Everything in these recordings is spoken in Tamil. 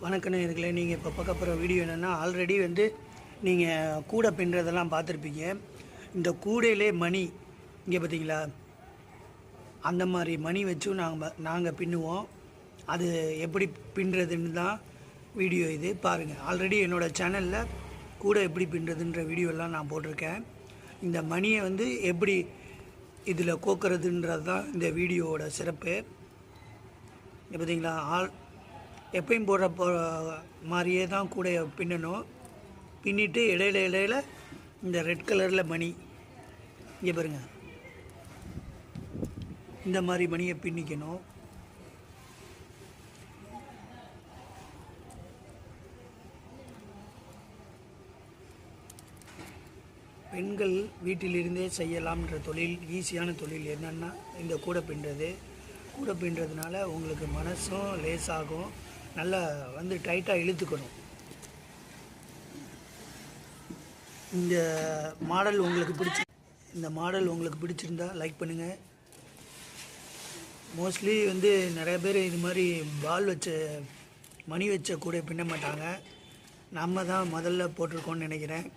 வணக்கம் நேயர்களே, நீங்கள் இப்போ பார்க்க போகிற வீடியோ என்னென்னா, ஆல்ரெடி வந்து நீங்கள் கூடை பின்னுறதெல்லாம் பார்த்துருப்பீங்க. இந்த கூடையிலே மணி இங்கே பார்த்தீங்களா, அந்த மாதிரி மணி வச்சும் நாங்கள் பின்னுவோம். அது எப்படி பின்னுறதுன்னு தான் வீடியோ இது பாருங்கள். ஆல்ரெடி என்னோடய சேனலில் கூடை எப்படி பின்னுறதுன்ற வீடியோலாம் நான் போட்டிருக்கேன். இந்த மணியை வந்து எப்படி இதில் கோக்கிறதுன்றது தான் இந்த வீடியோவோட சிறப்பு. பார்த்தீங்களா, எப்பயும் போடுற மாதிரியே தான் கூட பின்னணும். பின்னிட்டு இடையில இந்த ரெட் கலரில் மணி இங்கே பாருங்கள், இந்த மாதிரி மணியை பின்னிக்கணும். பெண்கள் வீட்டிலிருந்தே செய்யலாம்ன்ற தொழில், ஈஸியான தொழில் என்னென்னா இந்த கூடை பின்னுறது. கூடை பின்னுறதுனால உங்களுக்கு மனசும் லேசாகும், நல்லா வந்து டைட்டாக இழுத்துக்கணும். இந்த மாடல் உங்களுக்கு பிடிச்சிருந்தா லைக் பண்ணுங்கள். மோஸ்ட்லி வந்து நிறைய பேர் இது மாதிரி பால் வச்ச மணி வச்ச கூட பின்ன மாட்டாங்க. நம்ம தான் முதல்ல போட்டிருக்கோன்னு நினைக்கிறேன்.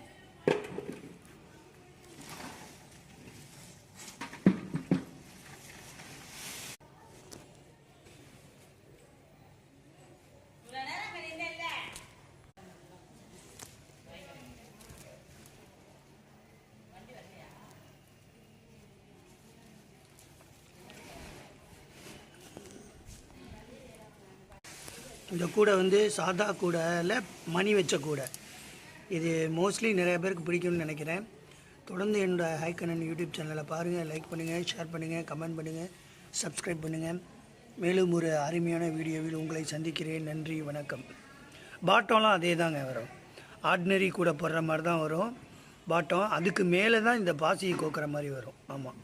இந்த கூடை வந்து சாதா கூடையில் மணி வச்ச கூடை. இது மோஸ்ட்லி நிறைய பேருக்கு பிடிக்கும்னு நினைக்கிறேன். தொடர்ந்து என்னோடய ஹைக்கண்ணன் யூடியூப் சேனலை பாருங்கள், லைக் பண்ணுங்கள், ஷேர் பண்ணுங்கள், கமெண்ட் பண்ணுங்கள், சப்ஸ்கிரைப் பண்ணுங்கள். மேலும் ஒரு அருமையான வீடியோவில் உங்களை சந்திக்கிறேன். நன்றி, வணக்கம். பாட்டம்லாம் அதே தாங்க வரும். ஆர்டினரி கூட போடுற மாதிரி தான் வரும் பாட்டம். அதுக்கு மேலே தான் இந்த பாசியை கோக்குற மாதிரி வரும். ஆமாம்.